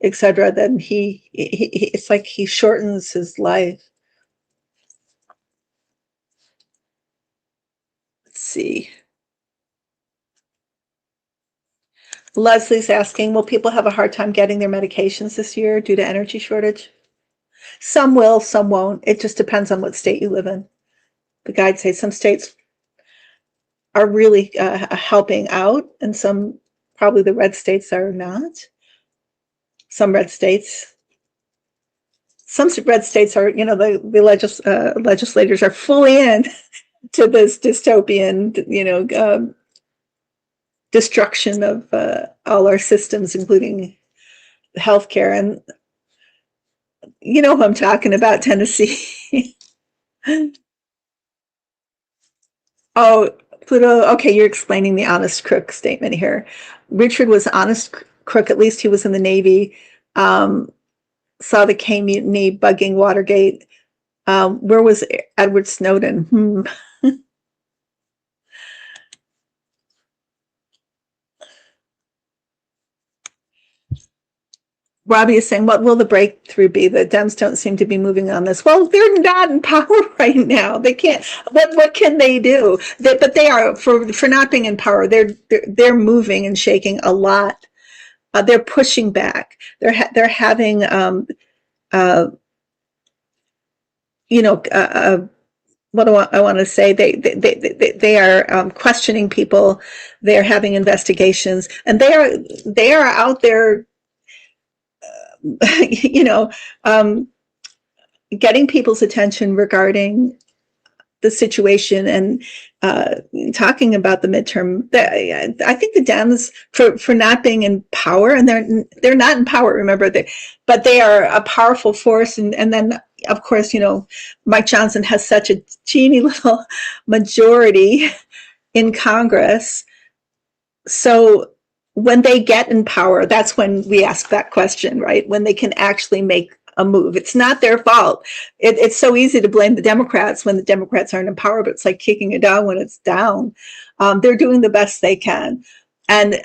etc., then it's like he shortens his life. Let's see. Leslie's asking, will people have a hard time getting their medications this year due to energy shortage? Some will, some won't. It just depends on what state you live in. The guides say some states are really helping out, and some, probably the red states, are not. Some red states are, the legislators are fully in to this dystopian, destruction of all our systems, including healthcare. And you know who I'm talking about, Tennessee. Oh, Pluto. Okay, you're explaining the honest crook statement here. Richard was honest crook. At least he was in the Navy. Saw the K mutiny, bugging Watergate. Where was Edward Snowden? Robbie is saying, what will the breakthrough be? The Dems don't seem to be moving on this. Well, they're not in power right now. They can't. What can they do? But they are, for not being in power. They're moving and shaking a lot. They're pushing back. They're having what do I want to say? They are questioning people. They are having investigations, and they are out there. Getting people's attention regarding the situation and talking about the midterm. I think the Dems, for not being in power, and they're not in power, remember, but they are a powerful force. And then, of course, Mike Johnson has such a teeny little majority in Congress. So when they get in power, that's when we ask that question, right? When they can actually make a move. It's not their fault. It's so easy to blame the Democrats when the Democrats aren't in power, but it's like kicking a dog when it's down. They're doing the best they can. And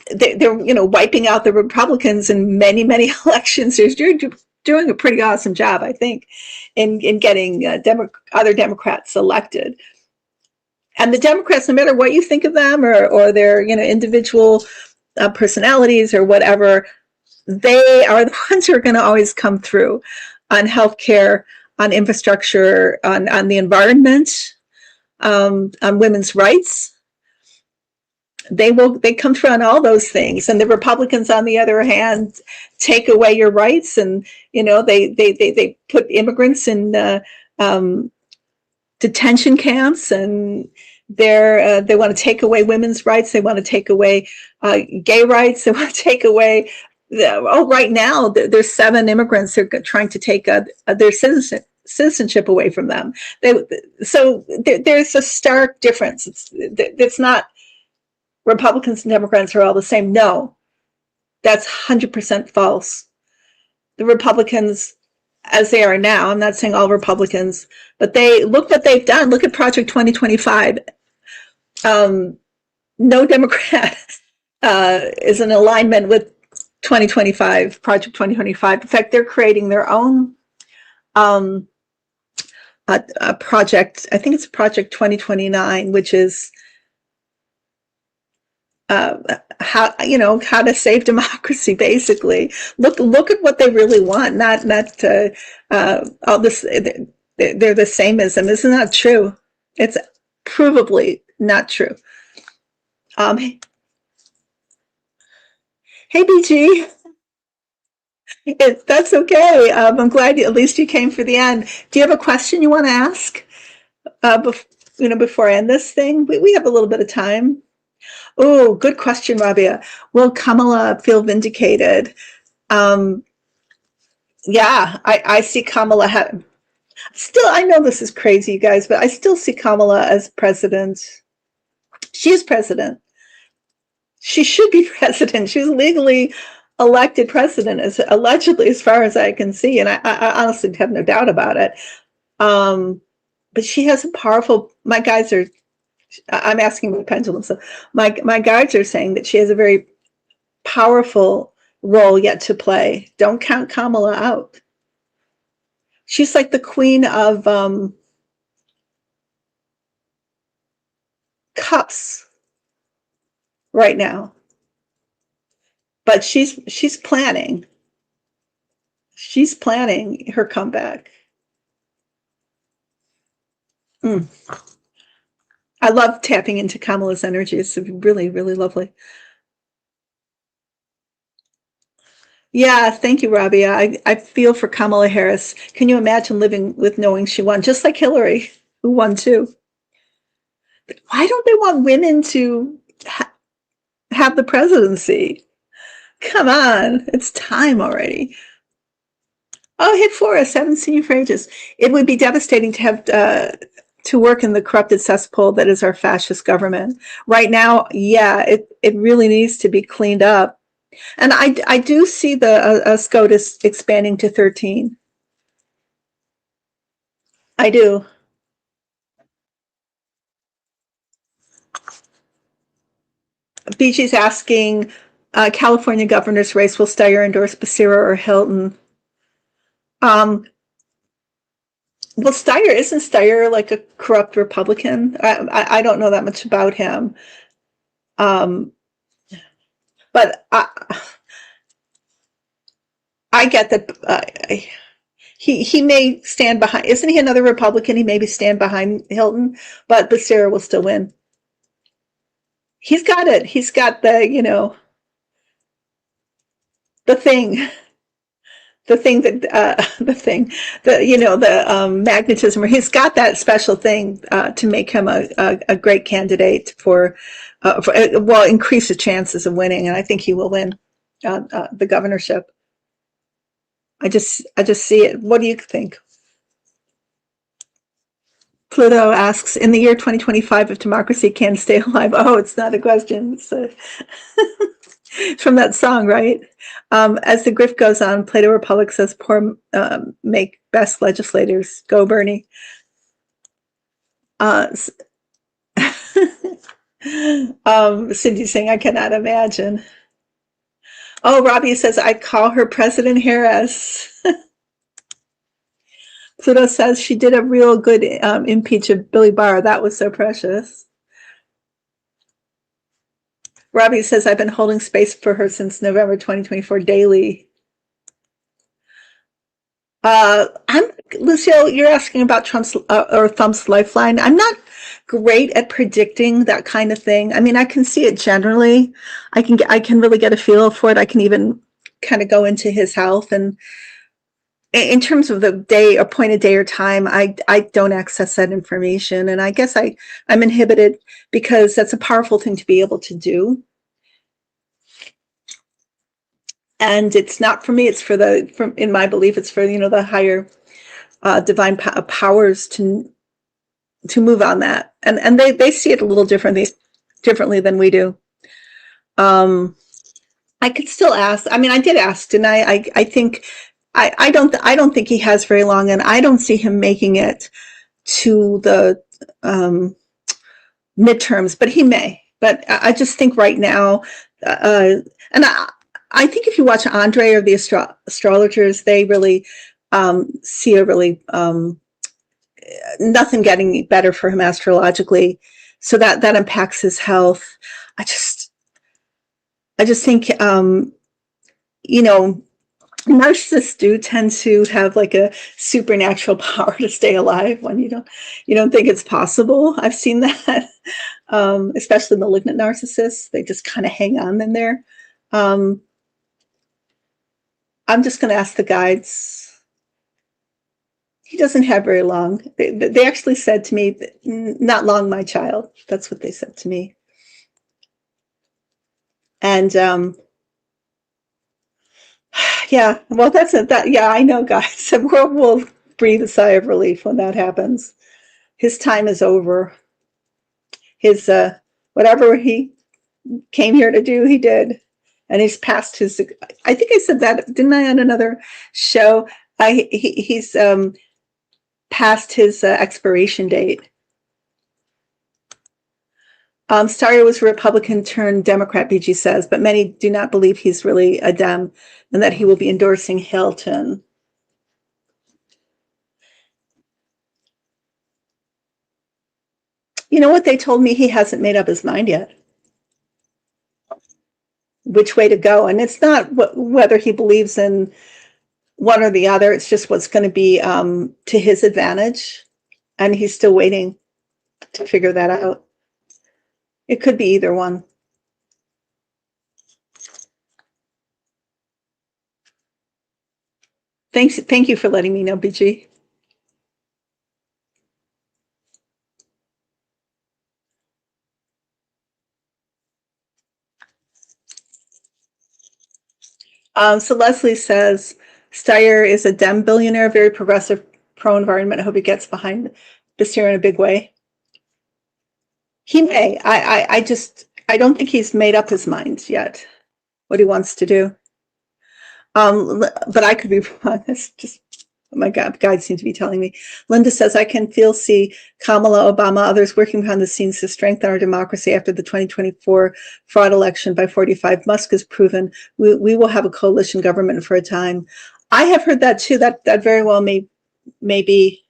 they're wiping out the Republicans in many, many elections. They're doing a pretty awesome job, I think, in getting other Democrats elected. And the Democrats, no matter what you think of them or their individual personalities or whatever, they are the ones who are going to always come through on healthcare, on infrastructure, on the environment, on women's rights. They come through on all those things. And the Republicans, on the other hand, take away your rights, and they put immigrants in detention camps, and they want to take away women's rights. They want to take away gay rights. They want to take away. Right now there's 7 immigrants who are trying to take their citizenship away from them. So there's a stark difference. It's not Republicans and Democrats are all the same. No, that's 100% false. The Republicans, as they are now, I'm not saying all Republicans, but look what they've done. Look at Project 2025. No Democrat is in alignment with Project 2025. In fact, they're creating their own project. I think it's Project 2029, which is how to save democracy. Basically, look at what they really want. Not all this. They're the sameism. Isn't that true? It's provably not true. Hey, BG. That's okay. I'm glad at least you came for the end. Do you have a question you want to ask? Before I end this thing, we have a little bit of time. Oh, good question, Rabia. Will Kamala feel vindicated? Yeah, I see Kamala. Still, I know this is crazy, you guys, but I still see Kamala as president. She is president. She should be president. She was legally elected president, allegedly, as far as I can see, and I honestly have no doubt about it. But she has a powerful. My guys are. I'm asking the pendulum. So my guides are saying that she has a very powerful role yet to play. Don't count Kamala out. She's like the queen of cups right now. But she's planning. She's planning her comeback. I love tapping into Kamala's energy. It's really, really lovely. Yeah, thank you, Rabia. I feel for Kamala Harris. Can you imagine living with knowing she won, just like Hillary, who won too? Why don't they want women to have the presidency? Come on, it's time already. Oh, hit Forrest. Haven't seen you for ages. It would be devastating to have to work in the corrupted cesspool that is our fascist government right now. Yeah, it really needs to be cleaned up. And I do see the SCOTUS expanding to 13. I do. BG's asking, California governor's race, will Steyer endorse Becerra or Hilton? Well, isn't Steyer like a corrupt Republican? I don't know that much about him. But I get that he may stand behind. Isn't he another Republican? He maybe stand behind Hilton, but Becerra will still win. He's got it. He's got the the thing. The magnetism, or he's got that special thing to make him a great candidate for increase the chances of winning, and I think he will win the governorship. I just see it. What do you think? Pluto asks, in the year 2025, if democracy can stay alive. Oh, it's not a question. It's from that song, right? As the grift goes on, Plato Republic says, poor make best legislators. Go, Bernie. Cindy saying, I cannot imagine. Oh, Robbie says, I call her President Harris. Pluto says she did a real good impeach of Billy Barr. That was so precious. Robbie says, I've been holding space for her since November 2024 daily. Lucille, you're asking about Trump's or Trump's lifeline. I'm not great at predicting that kind of thing. I mean, I can see it generally. I can really get a feel for it. I can even kind of go into his health, and in terms of the day, appointed day or time, I don't access that information, and I guess I'm inhibited because that's a powerful thing to be able to do. And it's not for me, it's for in my belief, it's for, the higher divine powers to move on that. And they see it a little differently than we do. I could still ask. I mean, I did ask, didn't I? I think I don't think he has very long, and I don't see him making it to the midterms, but he may. But I just think right now, and I think if you watch Andre or the astrologers, they really see a really nothing getting better for him astrologically, so that impacts his health. I just think narcissists do tend to have like a supernatural power to stay alive when you don't think it's possible. I've seen that, especially malignant narcissists. They just kind of hang on in there. I'm just going to ask the guides. He doesn't have very long. They actually said to me, "Not long, my child." That's what they said to me. And yeah, well, that's it. Yeah, I know, guys. We'll breathe a sigh of relief when that happens. His time is over. His whatever he came here to do, he did, and he's past his. I think I said that, didn't I, on another show? He's past his expiration date. Steyer was a Republican turned Democrat, BG says, but many do not believe he's really a Dem and that he will be endorsing Hilton. You know what they told me? He hasn't made up his mind yet which way to go. And it's not whether he believes in one or the other. It's just what's going to be to his advantage. And he's still waiting to figure that out. It could be either one. Thank you for letting me know, BG. So Leslie says, Steyer is a Dem billionaire, very progressive, pro-environment. I hope he gets behind this year in a big way. He may. I don't think he's made up his mind yet, what he wants to do. But I could be wrong. It's just, oh my God, guides seem to be telling me. Linda says, I can see Kamala, Obama, others working behind the scenes to strengthen our democracy after the 2024 fraud election by 45. Musk has proven we will have a coalition government for a time. I have heard that too. That very well may be.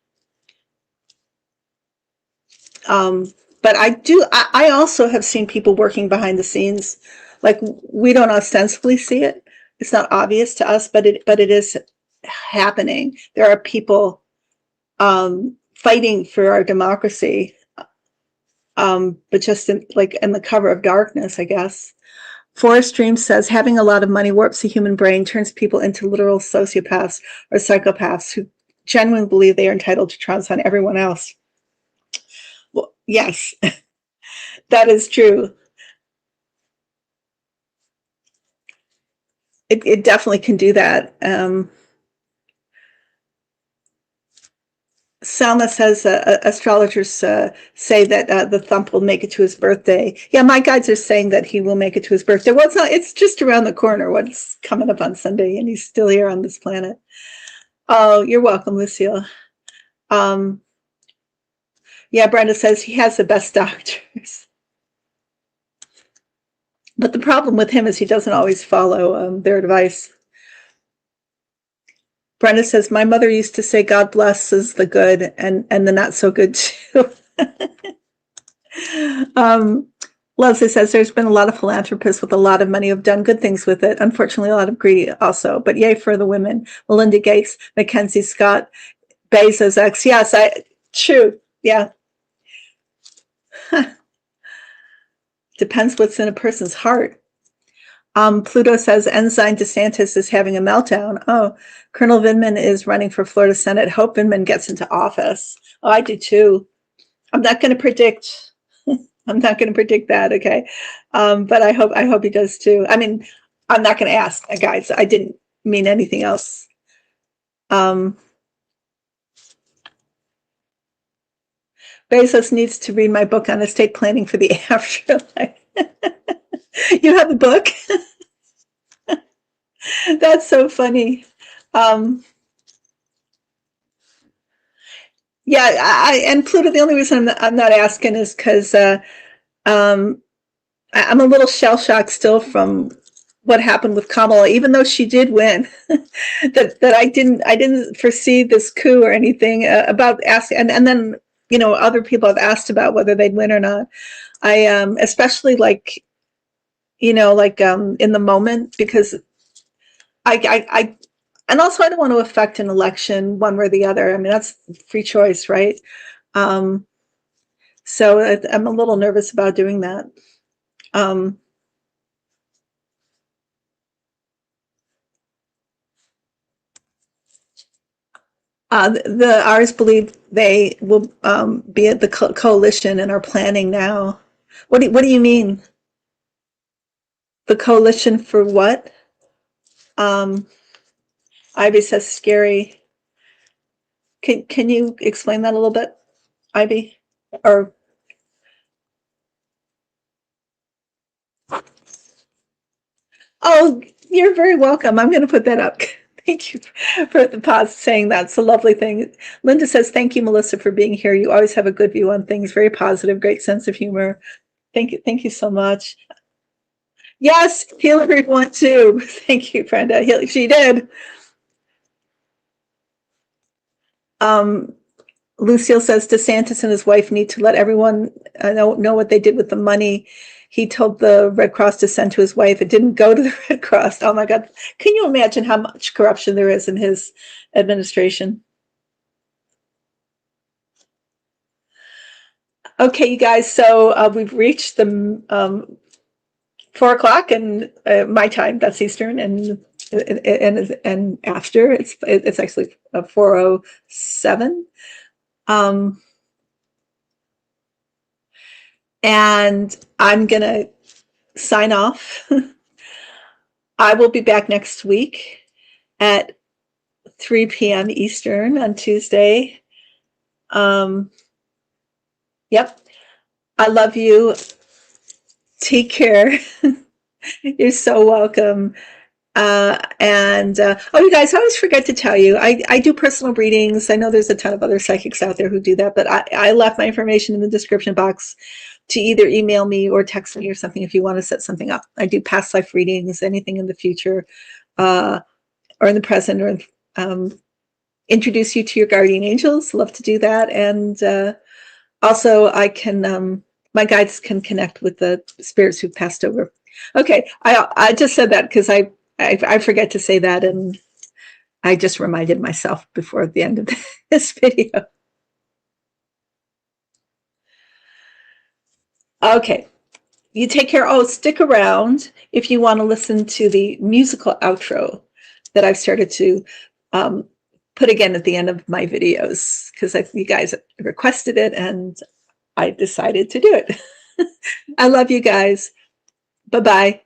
But I also have seen people working behind the scenes. Like, we don't ostensibly see it. It's not obvious to us, but it is happening. There are people fighting for our democracy, but just in the cover of darkness, I guess. Forest Dream says, having a lot of money warps the human brain, turns people into literal sociopaths or psychopaths who genuinely believe they are entitled to trounce on everyone else. Well, yes, that is true. It definitely can do that. Salma says astrologers say that the thump will make it to his birthday. Yeah, my guides are saying that he will make it to his birthday. Well, it's just around the corner. What's coming up on Sunday, and he's still here on this planet. Oh, you're welcome, Lucille. Yeah, Brenda says he has the best doctors. But the problem with him is he doesn't always follow their advice. Brenda says, my mother used to say, God blesses the good and the not so good too. Leslie says, there's been a lot of philanthropists with a lot of money who have done good things with it. Unfortunately, a lot of greedy also, but yay for the women. Melinda Gates, Mackenzie Scott, Bezos X. Yes, true. Yeah. Depends what's in a person's heart. Pluto says Ensign DeSantis is having a meltdown. Oh, Colonel Vindman is running for Florida Senate. Hope Vindman gets into office. Oh, I do too. I'm not going to predict. I'm not going to predict that. Okay. But I hope he does too. I mean, I'm not going to ask, guys. I didn't mean anything else. Bezos needs to read my book on estate planning for the afterlife. You have a book? That's so funny. Yeah, and Pluto, the only reason I'm not asking is because I'm a little shell-shocked still from what happened with Kamala, even though she did win. that I didn't foresee this coup or anything about asking, and then other people have asked about whether they'd win or not. I especially like in the moment, because I and also I don't want to affect an election one way or the other. I mean, that's free choice, right? So I'm a little nervous about doing that. The R's believe they will be at the coalition and are planning now. What do you mean? The coalition for what? Ivy says scary. Can you explain that a little bit, Ivy? Or oh, you're very welcome. I'm going to put that up. Thank you for the pause saying that's a lovely thing. Linda says, thank you, Melissa, for being here. You always have a good view on things, very positive, great sense of humor. Thank you. Thank you so much. Yes, Hillary won too. Thank you, Brenda. She did. Lucille says DeSantis and his wife need to let everyone know what they did with the money he told the Red Cross to send to his wife. It didn't go to the Red Cross. Oh my God. Can you imagine how much corruption there is in his administration? Okay, you guys. So we've reached the 4 o'clock and my time. That's Eastern, and after it's actually 4:07. And I'm gonna sign off. I will be back next week at 3 p.m. Eastern on Tuesday. Yep. I love you. Take care. You're so welcome. Oh, you guys, I always forget to tell you, I do personal readings. I know there's a ton of other psychics out there who do that, but I left my information in the description box to either email me or text me or something if you want to set something up. I do past life readings, anything in the future, or in the present, or introduce you to your guardian angels. Love to do that. And also I can, my guides can connect with the spirits who've passed over. Okay, I just said that because I forget to say that, and I just reminded myself before the end of this video. Okay, you take care. Oh, stick around if you want to listen to the musical outro that I've started to put again at the end of my videos, because you guys requested it and I decided to do it. I love you guys. Bye-bye.